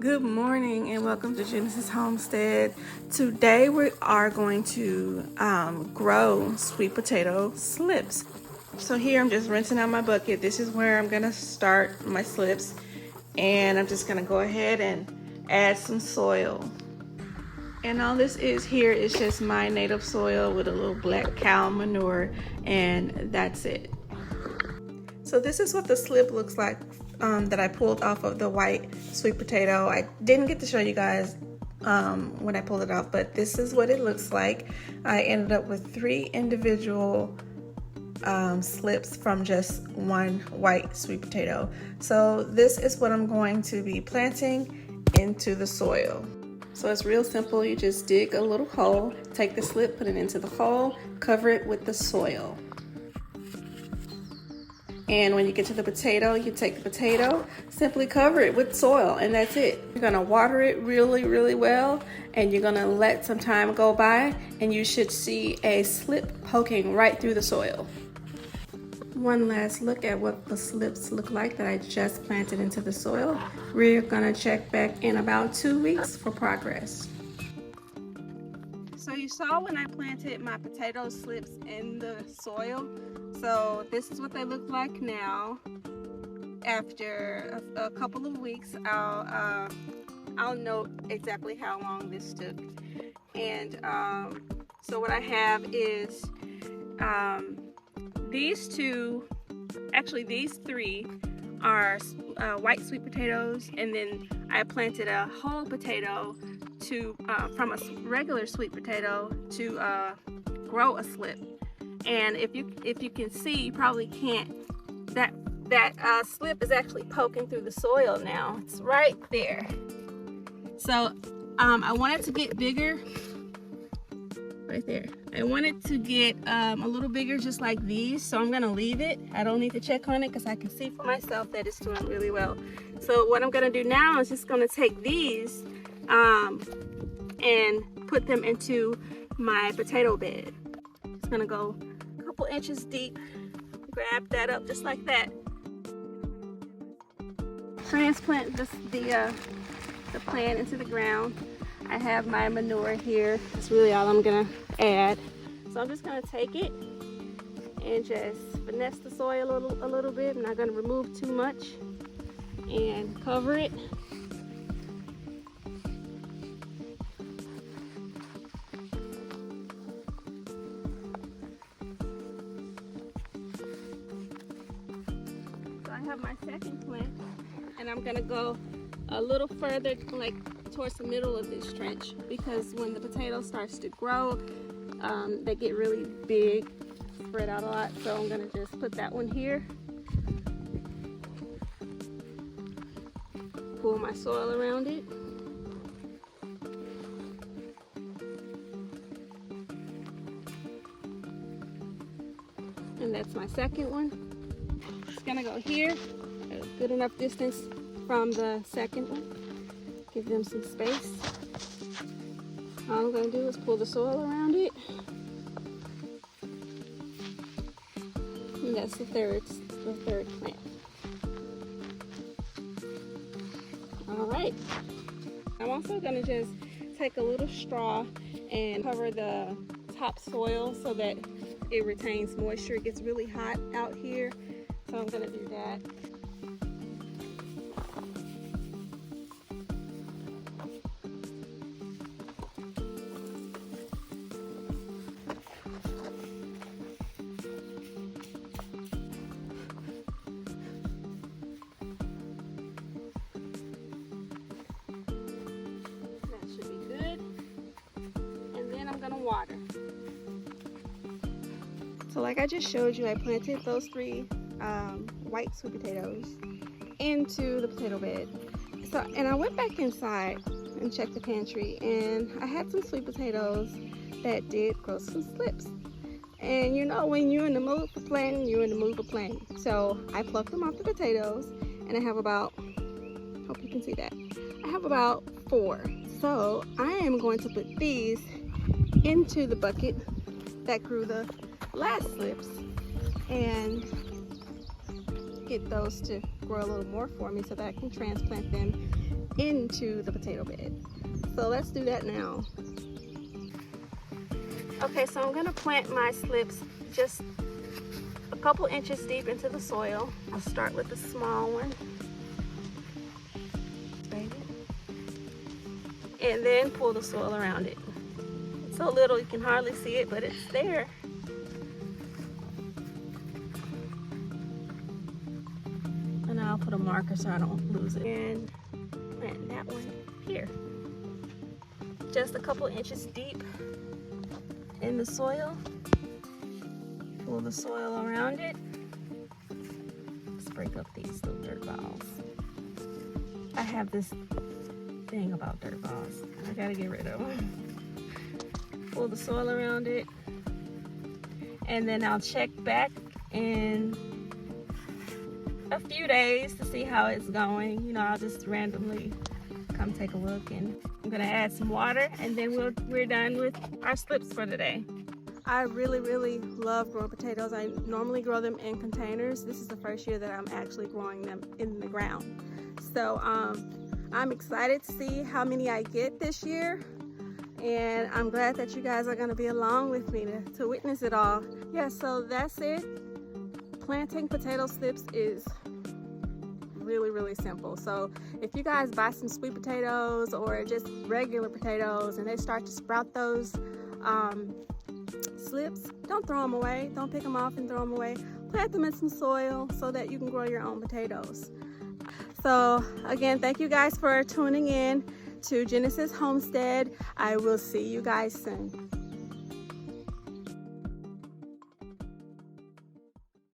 Good morning and welcome to Genesis Homestead. Today we are going to grow sweet potato slips. So here I'm just rinsing out my bucket. This is where I'm gonna start my slips, and I'm just gonna go ahead and add some soil. And all this is here is just my native soil with a little black cow manure, and that's it. So this is what the slip looks like that I pulled off of the white sweet potato. I didn't get to show you guys when I pulled it off, but this is what it looks like. I ended up with 3 individual slips from just one white sweet potato. So this is what I'm going to be planting into the soil. So it's real simple. You just dig a little hole, take the slip, put it into the hole, cover it with the soil. And when you get to the potato, you take the potato, simply cover it with soil, and that's it. You're gonna water it really well, and you're gonna let some time go by, and you should see a slip poking right through the soil. One last look at what the slips look like that I just planted into the soil. We're gonna check back in about 2 weeks for progress. So you saw when I planted my potato slips in the soil. So this is what they look like now. After a couple of weeks, I'll note exactly how long this took. And so what I have is these 3 are white sweet potatoes, and then I planted a whole potato from a regular sweet potato to grow a slip. And if you can see, you probably can't, that slip is actually poking through the soil now. It's right there. So I want it to get bigger. Right there. I want it to get a little bigger, just like these, so I'm gonna leave it. I don't need to check on it because I can see for myself that it's doing really well. So what I'm gonna do now is just gonna take these and put them into my potato bed. It's gonna go a couple inches deep, grab that up just like that. Transplant the plant into the ground. I have my manure here. That's really all I'm gonna add. So I'm just gonna take it and just finesse the soil a little bit. I'm not gonna remove too much, and cover it. So I have my second plant, and I'm gonna go a little further, like towards the middle of this trench, because when the potato starts to grow, they get really big, spread out a lot. So I'm gonna just put that one here, pull my soil around it, and that's my second one. It's gonna go here, a good enough distance from the second one. Give them some space. All I'm going to do is pull the soil around it. And that's the third plant. All right. I'm also going to just take a little straw and cover the top soil so that it retains moisture. It gets really hot out here, so I'm going to do that. Water. So like I just showed you, I planted those 3 white sweet potatoes into the potato bed. And I went back inside and checked the pantry, and I had some sweet potatoes that did grow some slips. And you know, when you're in the mood for planting, you're in the mood for planting. So I plucked them off the potatoes, and I have about, hope you can see that, I have about 4. So I am going to put these into the bucket that grew the last slips and get those to grow a little more for me so that I can transplant them into the potato bed. So let's do that now. Okay, so I'm gonna plant my slips just a couple inches deep into the soil. I'll start with the small one. And then pull the soil around it. It's so little you can hardly see it, but it's there. And I'll put a marker so I don't lose it. And plant that one here. Just a couple inches deep in the soil. Pull the soil around it. Let's break up these little dirt balls. I have this thing about dirt balls. I gotta get rid of them. Pull the soil around it. And then I'll check back in a few days to see how it's going. You know, I'll just randomly come take a look, and I'm gonna add some water, and then we're done with our slips for today. I really love growing potatoes. I normally grow them in containers. This is the first year that I'm actually growing them in the ground. So I'm excited to see how many I get this year, and I'm glad that you guys are gonna be along with me to witness it all. Yeah, so that's it. Planting potato slips is really simple. So if you guys buy some sweet potatoes or just regular potatoes and they start to sprout those slips, don't throw them away. Don't pick them off and throw them away. Plant them in some soil so that you can grow your own potatoes. So again, thank you guys for tuning in to Genesis Homestead. I will see you guys soon.